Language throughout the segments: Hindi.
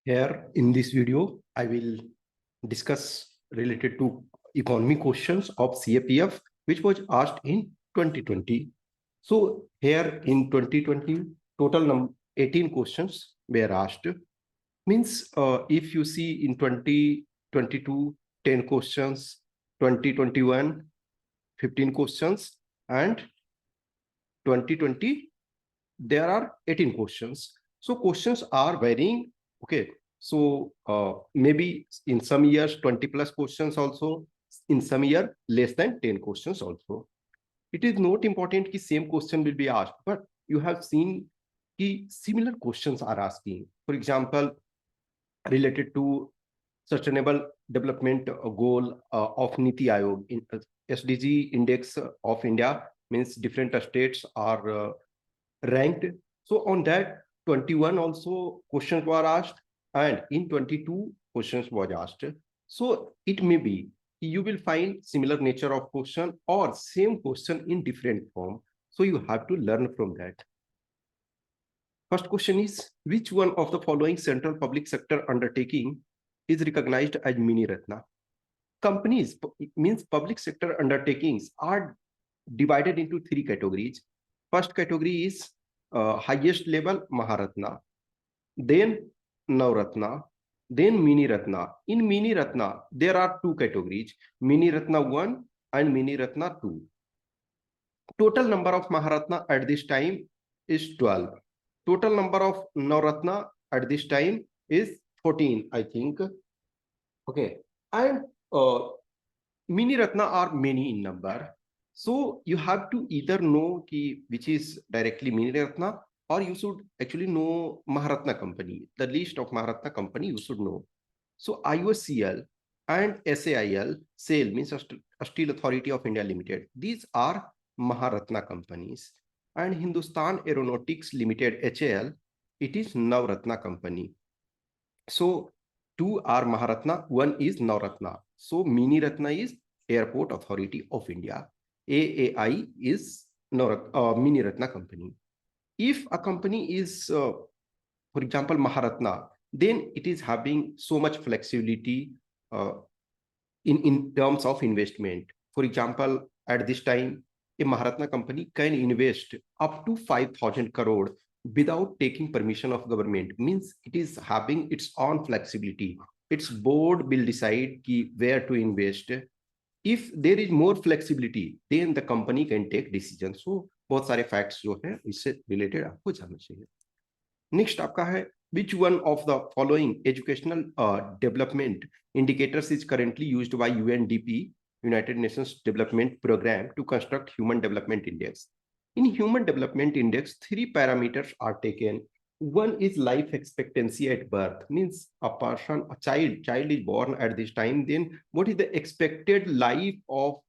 Here in this video, I will discuss related to economy questions of CAPF, which was asked in 2020. So here in 2020, total 18 questions were asked. Means if you see in 2022, 10 questions, 2021, 15 questions, and 2020, there are 18 questions. So questions are varying. Okay. So maybe in some years 20 plus questions also, in some year less than 10 questions also. It is not important कि same question will be asked, but you have seen कि similar questions are asking. For example, related to sustainable development goal of Niti Aayog in SDG index of India, means different states are ranked. So on that 21 also questions were asked, and in 22 questions was asked. So it may be you will find similar nature of question or same question in different form. So you have to learn from that. First question is, which one of the following central public sector undertaking is recognized as Mini Ratna? Companies, means public sector undertakings, are divided into three categories. First category is highest level Maharatna, then Navratna, then Mini Ratna. In Mini Ratna, there are two categories, Mini Ratna 1 and Mini Ratna 2. Total number of Maharatna at this time is 12. Total number of Navratna at this time is 14, I think. Okay. And Mini Ratna are many in number. So you have to either know ki which is directly Mini Ratna, or you should actually know Maharatna company. The list of Maharatna company you should know. So IOCL and SAIL, SAIL means Steel Authority of India Limited. These are Maharatna companies. And Hindustan Aeronautics Limited, HAL, it is Navratna company. So two are Maharatna, one is Navratna. So Mini Ratna is Airport Authority of India. AAI is Mini Ratna company. If a company is, for example, Maharatna, then it is having so much flexibility in terms of investment. For example, at this time, a Maharatna company can invest up to 5,000 crore without taking permission of government. Means it is having its own flexibility. Its board will decide where to invest. If there is more flexibility, then the company can take decisions. So बहुत सारे facts जो है इससे related आपको जानना चाहिए. Next आपका है, which one of the following educational development indicators is currently used by UNDP, United Nations Development Program, to construct Human Development Index? In Human Development Index, three parameters are taken. One is life expectancy at birth, means a person, a child is born at this time, then what is the expected life of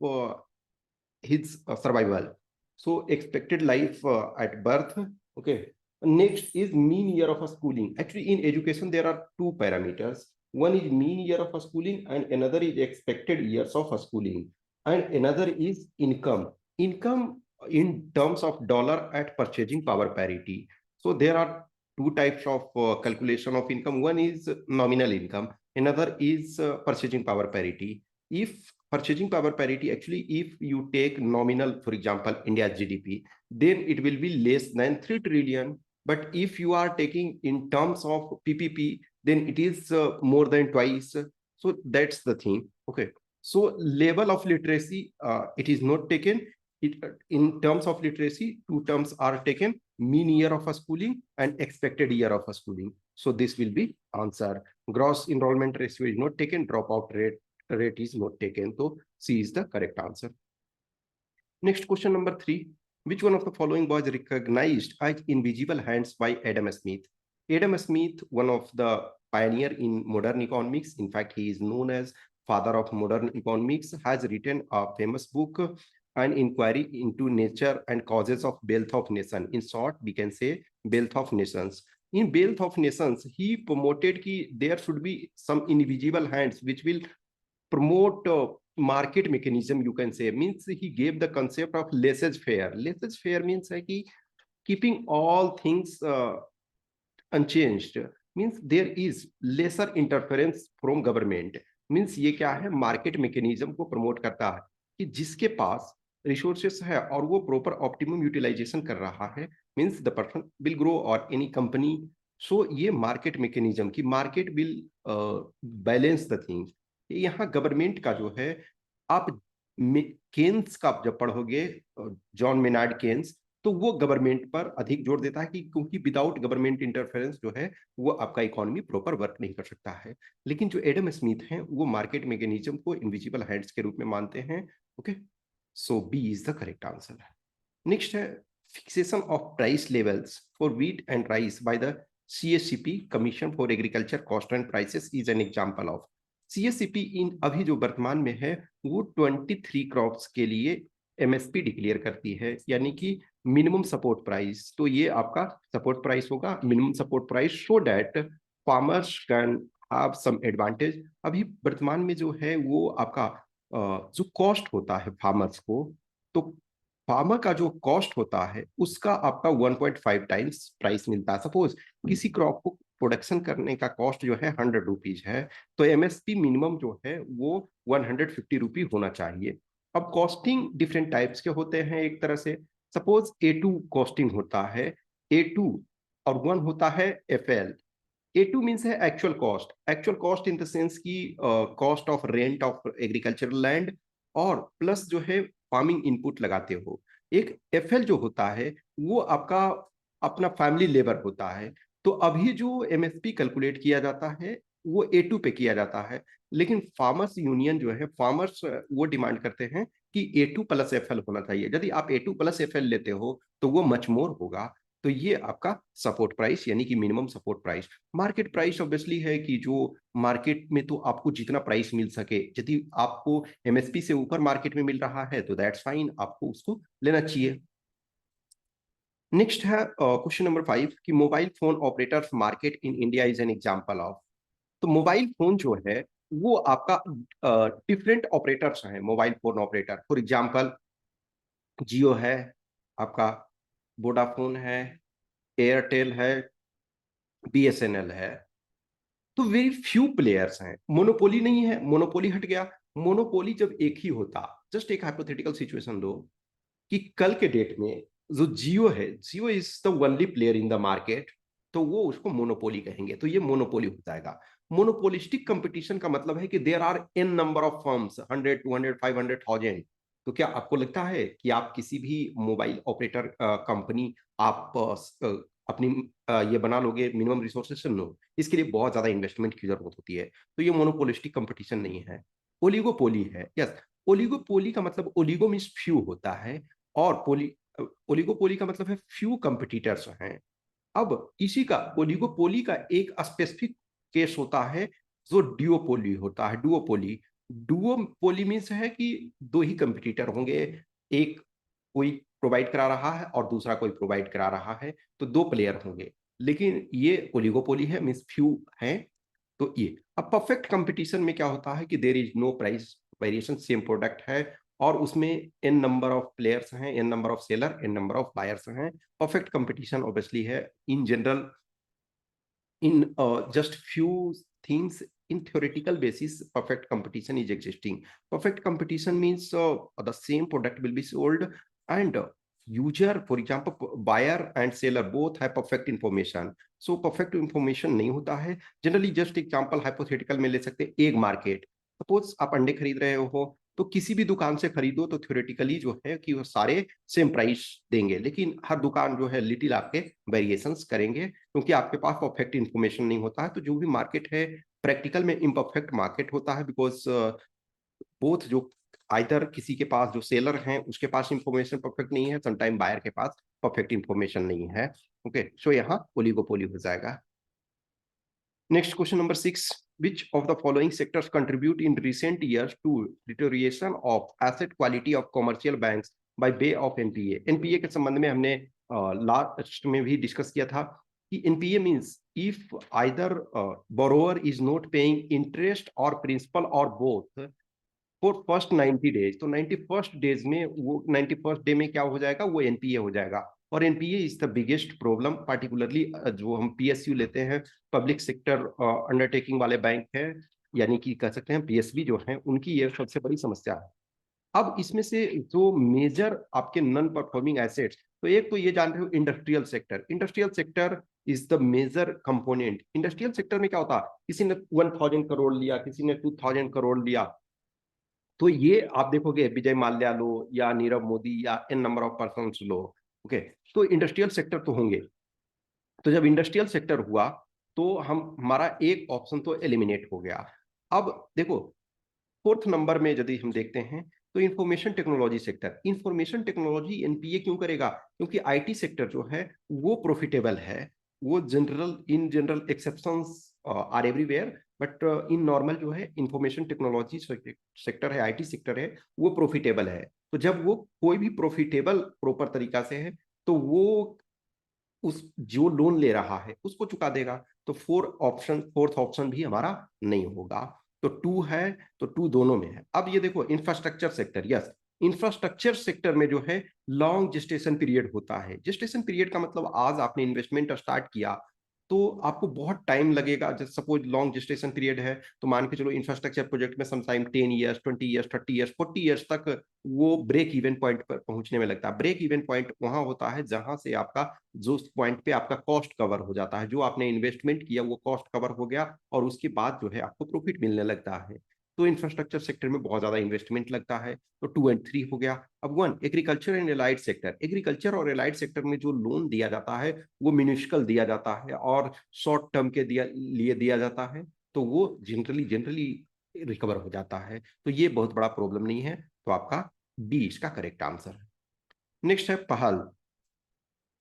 his survival? So expected life at birth. Okay. Next is mean year of a schooling. Actually, in education, there are two parameters. One is mean year of a schooling, and another is expected years of a schooling. And another is income. Income in terms of dollar at purchasing power parity. So there are two types of calculation of income. One is nominal income. Another is purchasing power parity. If purchasing power parity, actually, if you take nominal, for example, India's GDP, then it will be less than 3 trillion. But if you are taking in terms of PPP, then it is more than twice. So that's the thing. Okay. So level of literacy, it is not taken. In terms of literacy, two terms are taken, mean year of a schooling and expected year of a schooling. So this will be answer. Gross enrollment ratio is not taken, dropout rate is not taken. So C is the correct answer. Next question number 3. Which one of the following was recognized as invisible hands by Adam Smith? Adam Smith, one of the pioneer in modern economics, in fact, he is known as father of modern economics, has written a famous book, An Inquiry into Nature and Causes of Wealth of Nation. In short, we can say Wealth of Nations. In Wealth of Nations, he promoted that there should be some invisible hands which will promote market mechanism, you can say. Means he gave the concept of laissez-faire. Laissez-faire means keeping all things unchanged. Means there is lesser interference from government. Means ये क्या है, मार्केट मैकेनिज्म को प्रमोट करता है कि जिसके पास रिसोर्सेस है और वो प्रॉपर ऑप्टिमम यूटिलाइजेशन कर रहा है, means the person will grow और एनी कंपनी। सो ये मार्केट मैकेनिज्म की market will balance the things. यहाँ गवर्नमेंट का जो है, आप केन्स का जब पढ़ोगे, जॉन मेनार्ड केन्स, तो वो गवर्नमेंट पर अधिक जोर देता है कि क्योंकि विदाउट गवर्नमेंट इंटरफेरेंस जो है वो आपका इकोनॉमी प्रॉपर वर्क नहीं कर सकता है। लेकिन जो एडम स्मिथ हैं वो मार्केट मैकेनिज्म को इनविजिबल हैंड्स के रूप में मानते हैं। Okay, so B is the correct answer. Next है fixation of price levels for wheat and rice by the CSCP commission for agriculture cost and prices is an example of. CSCP इन अभी जो वर्तमान में है वो 23 क्रॉप्स के लिए MSP डिक्लेयर करती है, यानी कि मिनिमम सपोर्ट प्राइस। तो ये आपका सपोर्ट प्राइस होगा, minimum support price, so that farmers can have some advantage. अभी वर्तमान में जो है वो आपका जो कॉस्ट होता है फार्मर्स को, तो फार्मर का जो कॉस्ट होता है उसका आपका 1.5 टाइम्स प्राइस मिलता है। सपोज किसी क्रॉप को प्रोडक्शन करने का कॉस्ट जो है 100 रुपीज है, तो MSP मिनिमम जो है वो 150 रुपी होना चाहिए। अब कॉस्टिंग डिफरेंट टाइप्स के होते हैं। एक तरह से सपोज A2 कॉस्टिंग होता है, A2, और वन होता है FL। A2 मीन्स है actual cost in the sense की cost of rent of agricultural land और प्लस जो है फार्मिंग इनपुट लगाते हो। एक FL जो होता है वो आपका अपना फैमिली लेबर होता है। तो अभी जो MSP कैलकुलेट किया जाता है वो A2 पे किया जाता है, लेकिन फार्मर्स यूनियन जो है, फार्मर्स वो डिमांड करते हैं कि A2 प्लस FL होना चाहिए। यदि आप A2 प्लस FL लेते हो तो वो मच मोर होगा। तो ये आपका सपोर्ट प्राइस यानी कि minimum support price. Market price obviously है कि जो मार्केट में तो आपको जितना प्राइस मिल सके, यदि आपको MSP से ऊपर मार्केट में मिल रहा है तो दैट्स फाइन, आपको उसको लेना चाहिए। नेक्स्ट है क्वेश्चन नंबर 5 कि mobile phone operators market in India is an example of. तो मोबाइल फोन जो है वो आपका डिफरेंट ऑपरेटर्स हैं। Mobile phone operator for example Jio है, आपका वोडाफोन है, एयरटेल है, BSNL है। तो वेरी फ्यू प्लेयर्स हैं, मोनोपोली नहीं है। मोनोपोली हट गया। मोनोपोली जब एक ही होता, जस्ट एक हाइपोथेटिकल सिचुएशन दो कि कल के डेट में जो जियो है, Jio is the only player in the market, तो वो उसको मोनोपोली कहेंगे। तो ये मोनोपोली हो जाएगा। मोनोपोलिस्टिक कंपटीशन का मतलब है कि there are n number of firms, 100, 200, 500,000। तो क्या आपको लगता है कि आप किसी भी मोबाइल ऑपरेटर कंपनी आप अपनी ये बना लोगे मिनिमम रिसोर्सेस? नो, इसके लिए बहुत ज्यादा इन्वेस्टमेंट की जरूरत होती है। तो ये मोनोपोलिस्टिक कंपटीशन नहीं है, ओलिगोपोली है। यस, ओलिगोपोली का मतलब ओलिगो मीन्स फ्यू होता है और पोली, ओलिगोपोली का मतलब है फ्यू कंपटीटर्स हैं। अब इसी का ओलिगोपोली का एक स्पेसिफिक केस होता है जो डिओपोली होता है, डुओपोली। डुओपोली मीन्स है कि दो ही कंपटीटर होंगे, एक कोई प्रोवाइड करा रहा है और दूसरा कोई प्रोवाइड करा रहा है, तो दो प्लेयर होंगे। लेकिन ये ओलिगोपोली है, मीन्स फ्यू है। तो ये अब परफेक्ट कंपटीशन में क्या होता है कि there is no price variation, same product है और उसमें एन नंबर ऑफ प्लेयर्स हैं, n number of seller, n number of buyers हैं। परफेक्ट कंपटीशन ऑब्वियसली है in general in just few things. In theoretical basis perfect competition is existing. Perfect competition means the same product will be sold and user, for example buyer and seller, both have perfect information. So perfect information नहीं होता है जनरली। जस्ट एग्जांपल हाइपोथेटिकल में ले सकते हैं। एक मार्केट, सपोज आप अंडे खरीद रहे हो, तो किसी भी दुकान से खरीदो तो थ्योरेटिकली जो है कि वो सारे सेम प्राइस देंगे, लेकिन हर दुकान जो है लिटिल आपके वेरिएशंस करेंगे क्योंकि आपके पास परफेक्ट इंफॉर्मेशन नहीं होता है। तो जो भी मार्केट है प्रैक्टिकल में इम्परफेक्ट मार्केट होता है, बिकॉज बोथ जो आइदर किसी के पास जो सेलर हैं उसके पास इंफॉर्मेशन परफेक्ट नहीं है, समटाइम बायर के पास परफेक्ट इंफॉर्मेशन नहीं है। ओके, सो यहाँ ओलिगोपोली हो जाएगा। Next question number 6. Which of the following sectors contribute in recent years to deterioration of asset quality of commercial banks by way of NPA? NPA के संबंध में हमने लास्ट में भी डिस्कस किया था कि NPA means if either borrower is not paying interest or principal or both for first 90 days, तो 91st डेज में वो 91st डे में क्या हो जाएगा, वो NPA हो जाएगा। और NPA is the biggest problem, particularly जो हम पीएसयू लेते हैं, पब्लिक सेक्टर अंडरटेकिंग वाले बैंक है, यानी कि कह सकते हैं पीएसबी जो है, उनकी ये सबसे बड़ी समस्या है। अब इसमें से जो मेजर आपके नॉन परफॉर्मिंग एसेट्स, तो एक तो ये जान रहे हो industrial sector, industrial sector is the major component. Industrial sector में क्या होता है, किसी ने 1000 करोड़ लिया, किसी ने 2000 करोड़ लिया, तो ये आप देखोगे विजय माल्या लो या नीरव मोदी या एन नंबर ऑफ पर्सन लो, ओके, तो इंडस्ट्रियल सेक्टर तो होंगे। तो जब इंडस्ट्रियल सेक्टर हुआ तो हम हमारा एक ऑप्शन तो एलिमिनेट हो गया। अब देखो फोर्थ नंबर में यदि हम देखते हैं तो information technology sector, information technology NPA क्यों करेगा, क्योंकि आईटी सेक्टर जो है वो प्रॉफिटेबल है, वो in general exceptions are everywhere, but in normal जो है इंफॉर्मेशन टेक्नोलॉजी सेक्टर है, आईटी सेक्टर है, वो प्रॉफिटेबल है। तो जब वो कोई भी प्रॉफिटेबल प्रॉपर तरीका से है तो वो उस जो लोन ले रहा है उसको चुका देगा। तो फोर्थ ऑप्शन भी हमारा नहीं होगा। तो टू है, तो टू दोनों में है। अब ये देखो infrastructure sector, yes, infrastructure sector में जो है लॉन्ग जेस्टेशन पीरियड होता है। जेस्टेशन पीरियड का मतलब आज आपने इन्वेस्टमेंट स्टार्ट किया तो आपको बहुत टाइम लगेगा। जैसे सपोज लॉन्ग जेस्टेशन पीरियड है तो मान के चलो इंफ्रास्ट्रक्चर प्रोजेक्ट में sometime 10 years, 20 years, 30 years, 40 years तक वो ब्रेक इवन पॉइंट पर पहुंचने में लगता है। ब्रेक इवन पॉइंट वहां होता है जहां से आपका जो पॉइंट पे आपका कॉस्ट कवर हो जाता है, जो आपने इन्वेस्टमेंट किया वो कॉस्ट कवर हो गया और उसके बाद जो है आपको प्रॉफिट मिलने लगता है। तो इंफ्रास्ट्रक्चर सेक्टर में बहुत ज्यादा इन्वेस्टमेंट लगता है। तो 2 और 3 हो गया। अब 1 agriculture and allied sector, agriculture और एलाइड सेक्टर में जो लोन दिया जाता है वो मिनिस्कल दिया जाता है और शॉर्ट टर्म के लिए दिया जाता है, तो वो जनरली रिकवर हो जाता है। तो ये बहुत बड़ा प्रॉब्लम नहीं है। तो आपका डी इसका करेक्ट आंसर है। नेक्स्ट है पहल,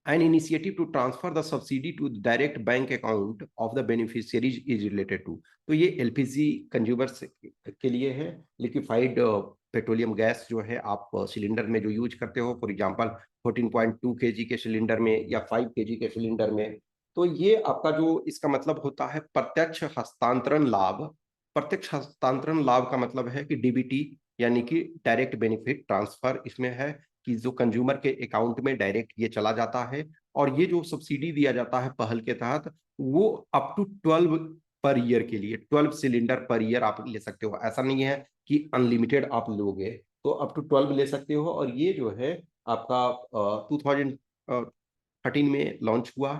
an initiative to transfer the subsidy to the direct bank account of the beneficiaries is related to। तो ये एलपीजी कंज्यूमर्स के लिए है। लिक्विफाइड पेट्रोलियम गैस जो है आप सिलेंडर में जो यूज करते हो, फॉर एग्जांपल 14.2 केजी के सिलेंडर में या 5 केजी के सिलेंडर में, तो ये आपका जो इसका मतलब होता है प्रत्यक्ष हस्तांतरण लाभ। प्रत्यक्ष हस्तांतरण लाभ का मतलब है कि डीबीटी, यानी कि डायरेक्ट बेनिफिट ट्रांसफर इसमें है कि जो कंज्यूमर के अकाउंट में डायरेक्ट ये चला जाता है। और ये जो सब्सिडी दिया जाता है पहल के तहत वो अप टू 12 पर ईयर के लिए, 12 सिलेंडर पर ईयर आप ले सकते हो। ऐसा नहीं है कि अनलिमिटेड आप लोगे, तो अप टू 12 ले सकते हो। और ये जो है आपका 2013 में लॉन्च हुआ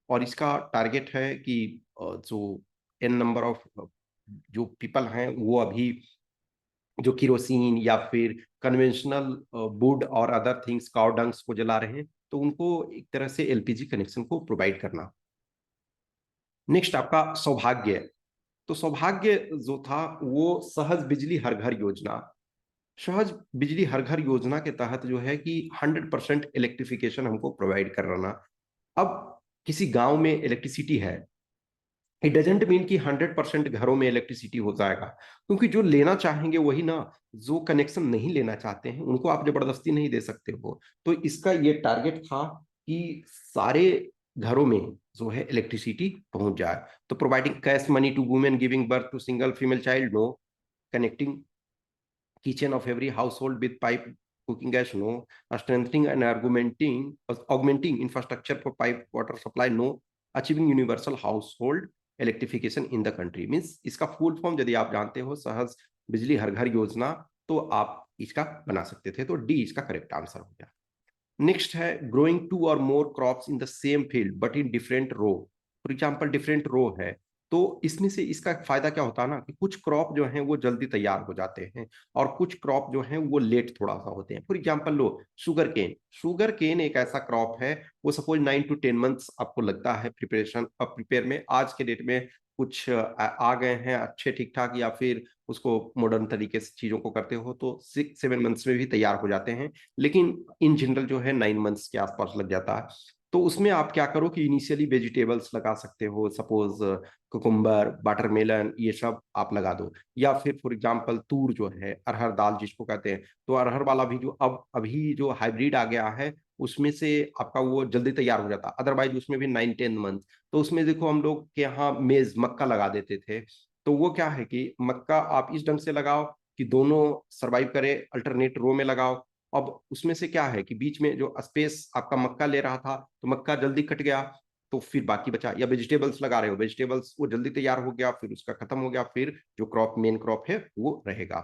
और इसका टारगेट है कि जो एन नंबर ऑफ जो पीपल हैं वो अभी जो किरोसिन या फिर कन्वेंशनल वुड और अदर थिंग्स काउ डंग्स को जला रहे हैं, तो उनको एक तरह से एलपीजी कनेक्शन को प्रोवाइड करना। नेक्स्ट आपका सौभाग्य, तो सौभाग्य जो था वो सहज बिजली हर घर योजना। सहज बिजली हर घर योजना के तहत जो है कि 100% इलेक्ट्रिफिकेशन हमको प्रोवाइड करना। अब किसी गांव में इलेक्ट्रिसिटी है, इट डजेंट मीन कि 100% घरों में इलेक्ट्रिसिटी हो जाएगा, क्योंकि जो लेना चाहेंगे वही ना, जो कनेक्शन नहीं लेना चाहते हैं उनको आप जबरदस्ती नहीं दे सकते हो। तो इसका ये टारगेट था कि सारे घरों में जो है इलेक्ट्रिसिटी पहुंच जाए। तो providing cash money to women giving birth to single female child, no. Connecting kitchen of every household with pipe cooking gas, no. Strengthening and augmenting infrastructure for pipe water supply, no. Achieving universal household electrification in the country, means इसका फुल फॉर्म यदि आप जानते हो सहज बिजली हर घर योजना, तो आप इसका बना सकते थे। तो डी इसका करेक्ट आंसर हो गया। नेक्स्ट है growing 2 or more crops in the same field but in different row. For example different row है, तो इसमें से इसका फायदा क्या होता है ना कि कुछ क्रॉप जो है वो जल्दी तैयार हो जाते हैं और कुछ क्रॉप जो है वो लेट थोड़ा सा होते हैं। फॉर एग्जाम्पल लो शुगर केन, शुगर केन एक ऐसा क्रॉप है, वो सपोज 9 to 10 मंथ्स आपको लगता है प्रिपरेशन प्रिपेयर में। आज के डेट में कुछ आ गए हैं अच्छे ठीक ठाक, या फिर उसको मॉडर्न तरीके से चीजों को करते हो तो 6-7 मंथ्स में भी तैयार हो जाते हैं, लेकिन इन जनरल जो है 9 मंथ्स के आसपास लग जाता है। तो उसमें आप क्या करो कि इनिशियली वेजिटेबल्स लगा सकते हो, सपोज कुकुम्बर, वाटरमेलन, ये सब आप लगा दो। या फिर फॉर एग्जांपल तूर जो है, अरहर दाल जिसको कहते हैं, तो अरहर वाला भी जो अब अभी जो हाइब्रिड आ गया है उसमें से आपका वो जल्दी तैयार हो जाता, अदरवाइज उसमें भी 9-10 मंथ। तो उसमें देखो हम लोग के यहाँ मेज मक्का लगा देते थे, तो वो क्या है कि मक्का आप इस ढंग से लगाओ कि दोनों सरवाइव करे, अल्टरनेट रो में लगाओ, अब उसमें से क्या है कि बीच में जो स्पेस आपका मक्का ले रहा था तो मक्का जल्दी कट गया, तो फिर बाकी बचा, या वेजिटेबल्स लगा रहे हो, वेजिटेबल्स वो जल्दी तैयार हो गया, फिर उसका खत्म हो गया, फिर जो क्रॉप मेन क्रॉप है वो रहेगा।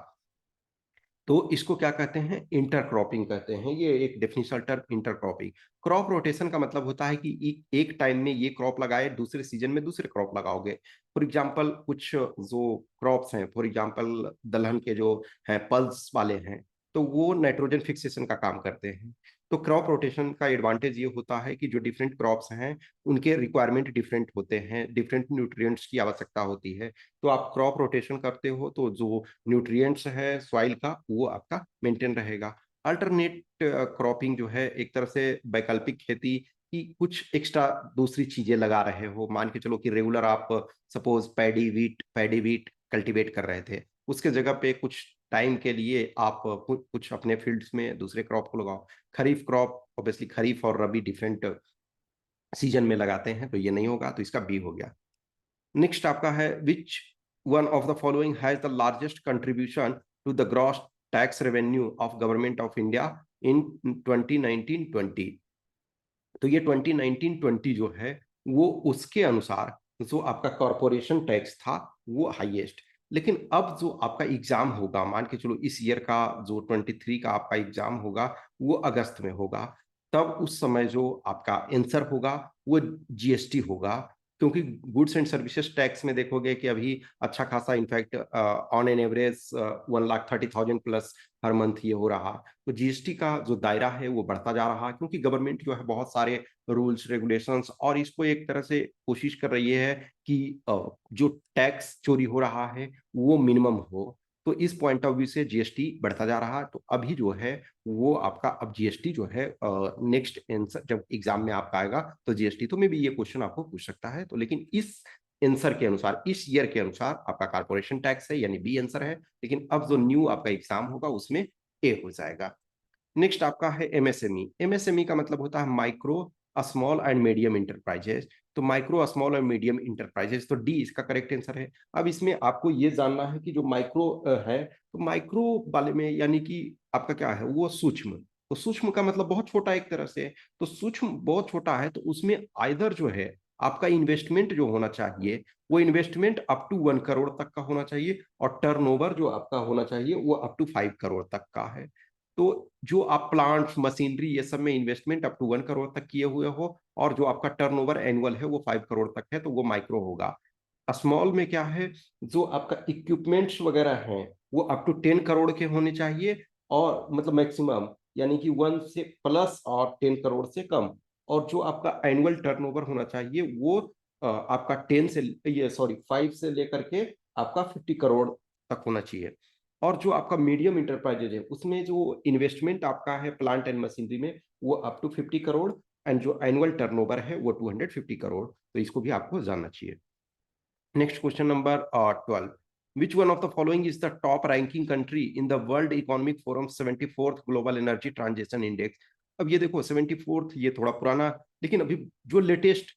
तो इसको क्या कहते हैं, इंटरक्रॉपिंग कहते हैं। ये एक definitional term intercropping. Crop rotation का मतलब होता है कि एक टाइम में ये क्रॉप लगाए, दूसरे सीजन में दूसरे क्रॉप लगाओगे। फॉर एग्जांपल कुछ जो क्रॉप्स हैं, फॉर एग्जांपल दलहन के जो हैं पल्स वाले हैं, तो वो नाइट्रोजन फिक्सेशन का काम करते हैं। तो क्रॉप रोटेशन का एडवांटेज ये होता है कि जो डिफरेंट क्रॉप्स हैं उनके रिक्वायरमेंट डिफरेंट होते हैं, डिफरेंट न्यूट्रिएंट्स की आवश्यकता होती है। तो आप क्रॉप रोटेशन करते हो तो जो न्यूट्रिएंट्स है सॉइल का वो आपका मेंटेन रहेगा। अल्टरनेट क्रॉपिंग जो है एक तरह से वैकल्पिक खेती की कुछ एक्स्ट्रा दूसरी चीजें लगा रहे हो। मान के चलो कि रेगुलर आप सपोज पैडी वीट कल्टीवेट कर रहे थे, उसके जगह पे कुछ टाइम के लिए आप कुछ अपने फील्ड्स में दूसरे क्रॉप को लगाओ। खरीफ क्रॉप ऑब्वियसली खरीफ और रबी डिफरेंट सीजन में लगाते हैं, तो ये नहीं होगा, तो इसका बी हो गया। नेक्स्ट आपका है which one of the following has the largest contribution to the gross tax revenue of government of India in 2019-20। तो ये 2019-20 जो है वो उसके अनुसार जो आपका कॉरपोरेशन टैक्स था वो हाईएस्ट। लेकिन अब जो आपका एग्जाम होगा, मान के चलो इस ईयर का जो 23 का आपका एग्जाम होगा वो अगस्त में होगा, तब उस समय जो आपका आंसर होगा वो जीएसटी होगा। क्योंकि गुड्स एंड सर्विसेज टैक्स में देखोगे कि अभी अच्छा खासा in fact on an average 1,30,000 plus her month ये हो रहा। तो जीएसटी का जो दायरा है वो बढ़ता जा रहा है, क्योंकि गवर्नमेंट जो है बहुत सारे रूल्स रेगुलेशंस और इसको एक तरह से कोशिश कर रही है कि जो टैक्स चोरी हो रहा है वो मिनिमम हो। तो इस पॉइंट ऑफ व्यू से जीएसटी बढ़ता जा रहा है। तो अभी जो है वो आपका अब जीएसटी जो है नेक्स्ट आंसर जब एग्जाम में आपका आएगा तो जीएसटी तो में भी ये क्वेश्चन आपको पूछ सकता है। तो लेकिन इस आंसर के अनुसार, इस ईयर के अनुसार आपका कारपोरेशन टैक्स है, यानी बी आंसर है। लेकिन अब जो न्यू आपका एग्जाम होगा उसमें ए हो जाएगा। नेक्स्ट आपका है एमएसएमई। एमएसएमई का मतलब होता है micro small and medium enterprises. तो माइक्रो स्मॉल और मीडियम इंटरप्राइजेस, तो डी इसका करेक्ट आंसर है। अब इसमें आपको ये जानना है कि जो माइक्रो है, तो माइक्रो वाले में यानी कि आपका क्या है वो सूक्ष्म। तो सूक्ष्म का मतलब बहुत छोटा एक तरह से। तो सूक्ष्म बहुत छोटा है, तो उसमें आइदर जो है आपका इन्वेस्टमेंट जो होना चाहिए वो इन्वेस्टमेंट अप टू 1 करोड़ तक का होना चाहिए, और टर्नओवर जो आपका होना चाहिए वो अप टू 5 करोड़ तक का है। तो जो आप प्लांट्स मशीनरी ये सब में इन्वेस्टमेंट अप टू 1 करोड़ तक किए हुए हो, और जो आपका टर्नओवर एनुअल है वो 5 करोड़ तक है, तो वो माइक्रो होगा। स्मॉल में क्या है, जो आपका इक्विपमेंट्स वगैरह हैं वो अप टू 10 करोड़ के होने चाहिए, और मतलब मैक्सिमम यानी कि 1 से प्लस और 10 करोड़ से कम। और जो आपका एनुअल टर्नओवर होना चाहिए वो आपका 5 से लेकर के आपका 50 करोड़ तक होना चाहिए। और जो आपका मीडियम इंटरप्राइजेज है उसमें जो इन्वेस्टमेंट आपका है प्लांट एंड मशीनरी में वो अप टू 50 करोड़, एंड जो एनुअल टर्नओवर है वो 250 करोड़। तो इसको भी आपको जानना चाहिए। Next question number 12। Which one of the following is the top ranking country in the world economic forum 74th global energy transition index. अब ये देखो 74th ये थोड़ा पुराना, लेकिन अभी जो लेटेस्ट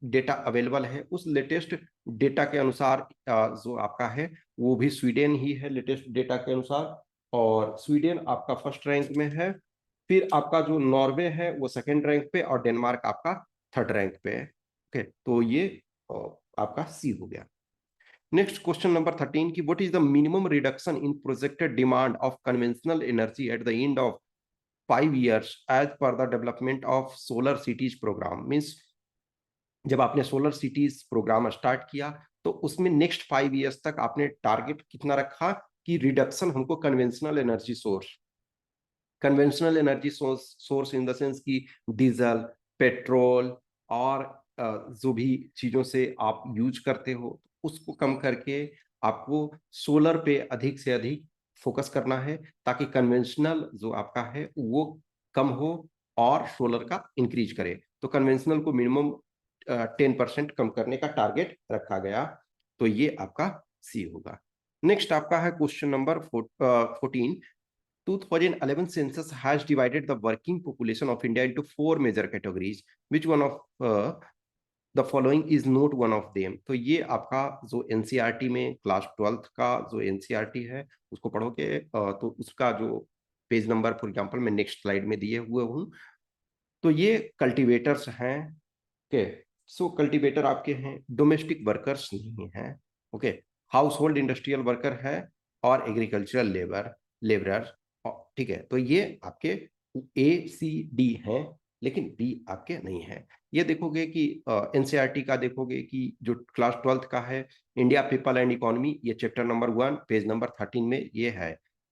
डेटा अवेलेबल है उस लेटेस्ट डेटा के अनुसार जो आपका है वो भी स्वीडन ही है लेटेस्ट डेटा के अनुसार। और स्वीडन आपका फर्स्ट रैंक में है, फिर आपका जो नॉर्वे है वो सेकंड रैंक पे, और डेनमार्क आपका थर्ड रैंक पे है। ओके, तो ये आपका सी हो गया। नेक्स्ट क्वेश्चन नंबर 13 की what is the minimum reduction in projected demand of conventional energy at the end of 5 years as per the development of solar cities programme. Means जब आपने सोलर सिटीज प्रोग्राम स्टार्ट किया तो उसमें नेक्स्ट 5 years तक आपने टारगेट कितना रखा कि रिडक्शन हमको conventional energy source in the sense की डीजल पेट्रोल और जो भी चीजों से आप यूज करते हो उसको कम करके आपको सोलर पे अधिक से अधिक फोकस करना है, ताकि कन्वेंशनल जो आपका है वो कम हो और सोलर का इंक्रीज करे। तो कन्वेंशनल को मिनिमम 10% कम करने का टारगेट रखा गया। तो ये आपका सी होगा। नेक्स्ट आपका है question number 14। 2011 census has divided the working population of India into 4 major categories. Which one of the following is not one of them? तो ये आपका जो एनसीईआरटी में क्लास 12th का जो एनसीईआरटी है उसको पढ़ोगे तो उसका जो पेज नंबर फॉर एग्जांपल मैं नेक्स्ट स्लाइड में दिए हुए हूँ। तो ये कल्टीवेटर्स हैं। ओके, सो कल्टीवेटर आपके हैं, डोमेस्टिक वर्कर्स नहीं है। Okay, house hold industrial worker है और एग्रीकल्चरल लेबरर। ठीक है, तो ये आपके A C D हैं, लेकिन B आपके नहीं है। ये देखोगे कि एनसीईआरटी का देखोगे कि जो क्लास 12th का है, इंडिया पीपल एंड इकोनॉमी, ये चैप्टर नंबर 1 पेज नंबर 13 में ये है।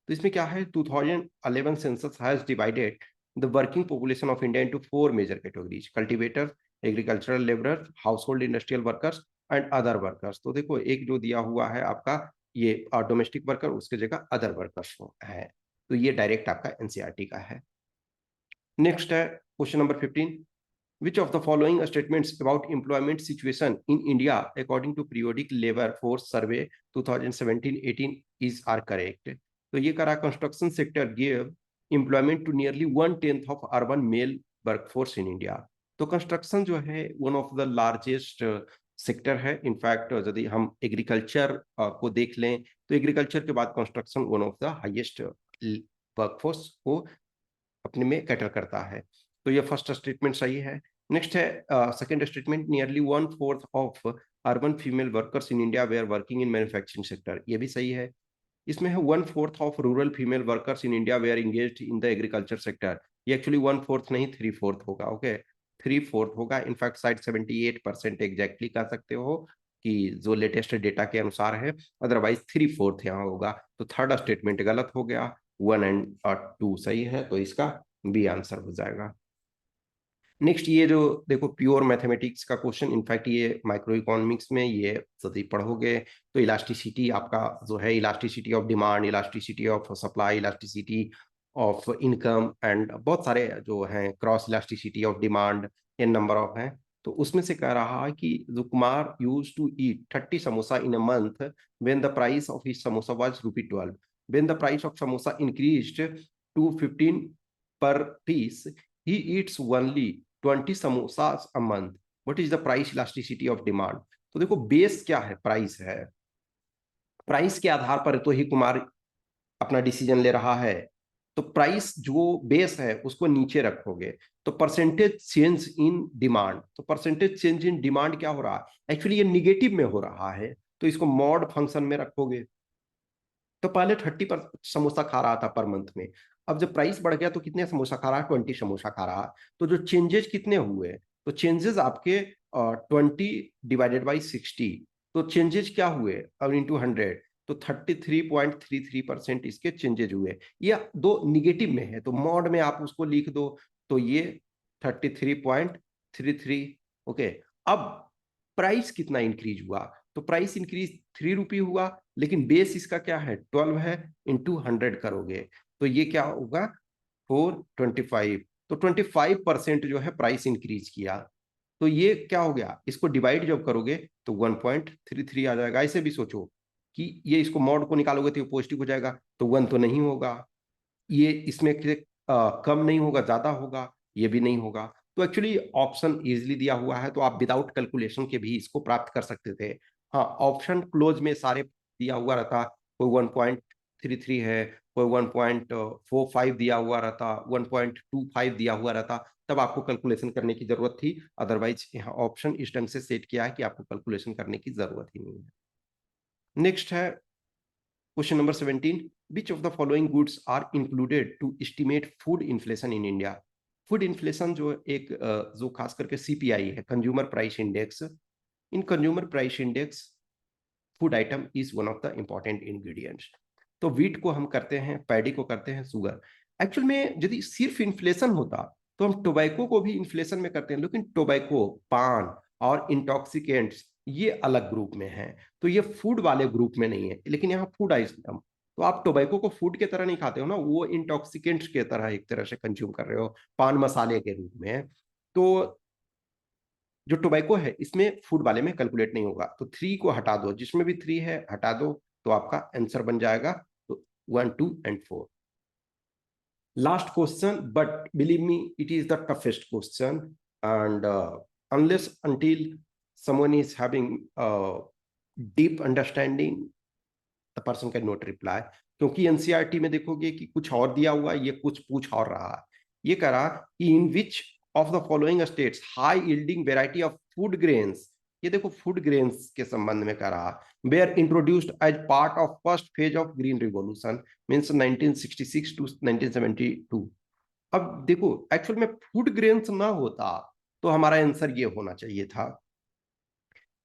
तो इसमें क्या है, 2011 census has divided the working population of India into 4 major categories: cultivator, agricultural labourer, household industrial workers and other workers. तो देखो एक जो दिया हुआ है आपका ये डोमेस्टिक वर्कर, उसके जगह अदर वर्कर्स है। तो ये डायरेक्ट आपका एनसीईआरटी का है। नेक्स्ट है question number 15, which of the following statements about employment situation in India according to periodic labor force survey 2017-18 is are correct? तो ये करा, construction sector give employment to nearly 1/10 of urban male workforce in India. तो कंस्ट्रक्शन जो है one of the largest sector है। इनफैक्ट यदि हम एग्रीकल्चर को देख लें तो एग्रीकल्चर के बाद construction one of the highest workforce को अपने में कैटर करता है। तो ये फर्स्ट स्टेटमेंट सही है। नेक्स्ट है second statement, nearly 1/4 of urban female workers in India were working in manufacturing sector, ये भी सही है। इसमें है 1/4 of rural female workers in India were engaged in the agriculture sector. ये एक्चुअली 1/4 नहीं 3/4 होगा। ओके, 3/4 होगा। इनफैक्ट साइड 78% एग्जैक्टली कह सकते हो कि जो लेटेस्ट डेटा के अनुसार है, अदरवाइज 3/4 यहाँ होगा। तो थर्ड स्टेटमेंट गलत हो गया, 1 एंड 2 सही है, तो इसका बी आंसर हो जाएगा। नेक्स्ट ये जो देखो प्योर मैथमेटिक्स का क्वेश्चन, इनफैक्ट ये माइक्रो इकोनॉमिक्स में ये यदि पढ़ोगे तो इलास्टिसिटी आपका जो है, elasticity of demand, elasticity of supply, elasticity of income and बहुत सारे जो हैं, cross elasticity of demand, n number of हैं। तो उसमें से कह रहा है कि जो Kumar used to eat 30 samosa in a month when the price of his samosa was ₹12। When the price of samosa increased to 15 per piece, he eats only 20 samosas a month. What is the price elasticity of demand? तो देखो बेस क्या है, प्राइस है। प्राइस के आधार पर तो ही कुमार अपना डिसीजन ले रहा है। तो प्राइस जो बेस है उसको नीचे रखोगे तो परसेंटेज चेंज इन डिमांड, तो परसेंटेज चेंज इन डिमांड क्या हो रहा है, एक्चुअली ये निगेटिव में हो रहा है। तो इसको मॉड फंक्शन में रखोगे। तो पहले 30 पर समोसा खा रहा था पर मंथ में, अब जब प्राइस बढ़ गया तो कितने समोसा खा रहा है, 20 समोसा खा रहा है। तो जो चेंजेस कितने हुए, तो चेंजेस आपके 20 डिवाइडेड बाई 60, तो चेंजेस क्या हुए अब इंटू 100, तो 33.33% इसके चेंजेज हुए। ये दो निगेटिव में है तो मॉड में आप उसको लिख दो, तो ये 33.33। ओके, अब प्राइस कितना इंक्रीज हुआ, तो प्राइस इंक्रीज ₹3 हुआ, लेकिन बेस इसका क्या है 12 है, इंटू 100 करोगे तो ये क्या होगा 425। तो 25% जो है प्राइस इंक्रीज किया। तो ये क्या हो गया, इसको डिवाइड जब करोगे तो 1.33 आ जाएगा। ऐसे भी सोचो कि ये इसको मॉड को निकालोगे तो ये पॉजिटिव हो जाएगा, तो 1 तो नहीं होगा, ये इसमें कम नहीं होगा, ज्यादा होगा, ये भी नहीं होगा। तो एक्चुअली ऑप्शन इजिली दिया हुआ है, तो आप विदाउट कैलकुलेशन के भी इसको प्राप्त कर सकते थे। हाँ, ऑप्शन क्लोज में सारे दिया हुआ रहता, कोई 1.33 है, कोई 1.45 दिया हुआ रहता, 1.25 दिया हुआ रहता, तब आपको कैलकुलेशन करने की जरूरत थी। अदरवाइज यहाँ ऑप्शन इस ढंग से सेट किया है कि आपको कैलकुलेशन करने की जरूरत ही नहीं है। नेक्स्ट है question number 17, which of the following goods are included to estimate food inflation in India? Food inflation जो एक जो खास करके सीपीआई है, consumer price index. In consumer price index food item is one of the important ingredients. तो वीट को हम करते हैं, पैडी को करते हैं, शुगर। एक्चुअल में यदि सिर्फ इन्फ्लेशन होता तो हम टोबैको को भी इन्फ्लेशन में करते हैं, लेकिन टोबैको, पान और इंटॉक्सिकेंट्स ये अलग ग्रुप में है, तो ये फूड वाले ग्रुप में नहीं है। लेकिन यहाँ फूड आइटम, तो आप टोबैको को फूड के तरह नहीं खाते हो ना, वो इंटॉक्सिकेंट्स के तरह एक तरह से कंज्यूम कर रहे हो, पान मसाले के रूप में। तो जो टोबैको है इसमें फूड वाले में कैलकुलेट नहीं होगा, तो 3 को हटा दो, जिसमें भी 3 है हटा दो, तो आपका आंसर बन जाएगा तो 1, 2 and 4। Last question, but believe me it is the toughest question, and unless until someone is having deep understanding the person can not reply, क्योंकि एनसीईआरटी में देखोगे कि कुछ और दिया हुआ, ये कुछ पूछ और रहा है। ये करा कि in which of the following states high yielding variety of food grains, ये देखो फूड ग्रेन्स के संबंध में करा, where introduced as part of first phase of green revolution means 1966 to 1972। अब देखो एक्चुअल में फूड ग्रेन्स ना होता तो हमारा आंसर ये होना चाहिए था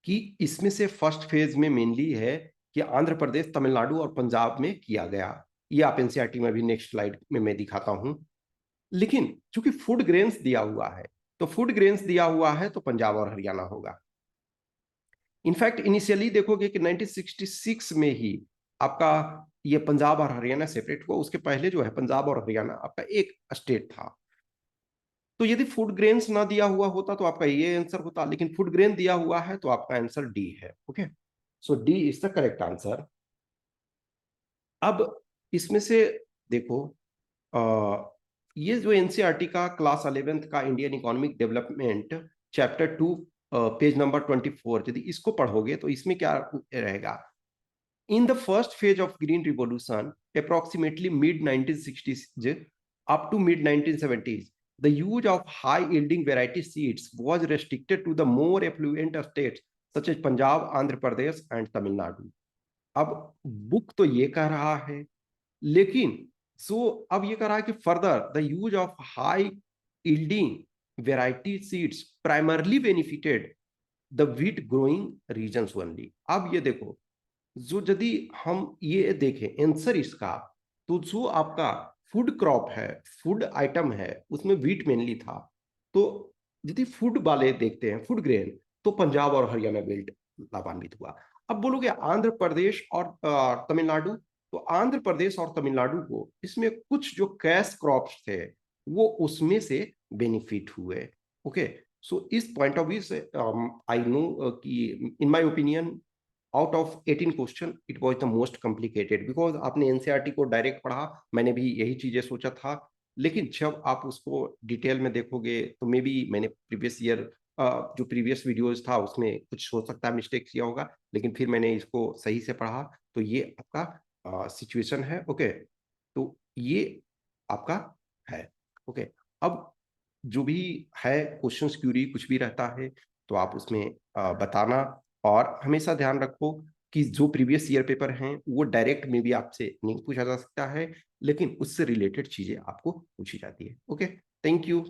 कि इसमें से फर्स्ट फेज में मेनली है कि आंध्र प्रदेश, तमिलनाडु और पंजाब में किया गया। ये आप एनसीईआरटी में भी नेक्स्ट स्लाइड में मैं दिखाता हूं। लेकिन चूंकि फूड ग्रेन्स दिया हुआ है, तो फूड ग्रेन्स दिया हुआ है तो पंजाब और हरियाणा होगा। इनफैक्ट इनिशियली देखोगे कि 1966 में ही आपका ये पंजाब और हरियाणा सेपरेट हुआ, उसके पहले जो है पंजाब और हरियाणा आपका एक स्टेट था। तो यदि फूड ग्रेन्स ना दिया हुआ होता तो आपका ये आंसर होता, लेकिन फूड ग्रेन दिया हुआ है तो आपका आंसर डी है। Okay, so D is the correct answer. अब इसमें से देखो ये जो एनसीईआरटी का क्लास 11th का Indian economic development chapter 2 page number 24, यदि इसको पढ़ोगे तो इसमें क्या रहेगा, in the first phase of green revolution approximately mid 1960s up to mid 1970s, the use of high yielding variety seeds was restricted to the more affluent states such as Punjab, Andhra Pradesh and Tamil Nadu. अब बुक तो ये कह रहा है, लेकिन अब ये कह रहा है कि further the use of high yielding variety seeds primarily benefited the wheat growing regions only. अब ये देखो, जो यदि हम ये देखें आंसर इसका, तो जो आपका फूड क्रॉप है, फूड आइटम है, उसमें व्हीट मेनली था। तो यदि फूड वाले देखते हैं, फूड ग्रेन, तो पंजाब और हरियाणा बेल्ट लाभान्वित हुआ। अब बोलोगे आंध्र प्रदेश और तमिलनाडु, तो आंध्र प्रदेश और तमिलनाडु को इसमें कुछ जो कैश क्रॉप्स थे वो उसमें से बेनिफिट हुए। ओके, सो इस पॉइंट ऑफ व्यू से आई नो कि in my opinion out of 18 question it was the most complicated, because आपने एनसीईआरटी को डायरेक्ट पढ़ा, मैंने भी यही चीजें सोचा था। लेकिन जब आप उसको डिटेल में देखोगे तो मे बी मैंने प्रीवियस ईयर जो प्रीवियस वीडियोस था उसमें कुछ हो सकता है मिस्टेक किया होगा, लेकिन फिर मैंने इसको सही से पढ़ा, तो ये आपका सिचुएशन है। ओके, तो ये आपका है। ओके, अब जो भी है क्वेश्चंस क्यूरी कुछ भी रहता है तो आप उसमें बताना, और हमेशा ध्यान रखो कि जो प्रीवियस ईयर पेपर हैं वो डायरेक्ट में भी आपसे नहीं पूछा जा सकता है, लेकिन उससे रिलेटेड चीजें आपको पूछी जाती है। Okay, thank you.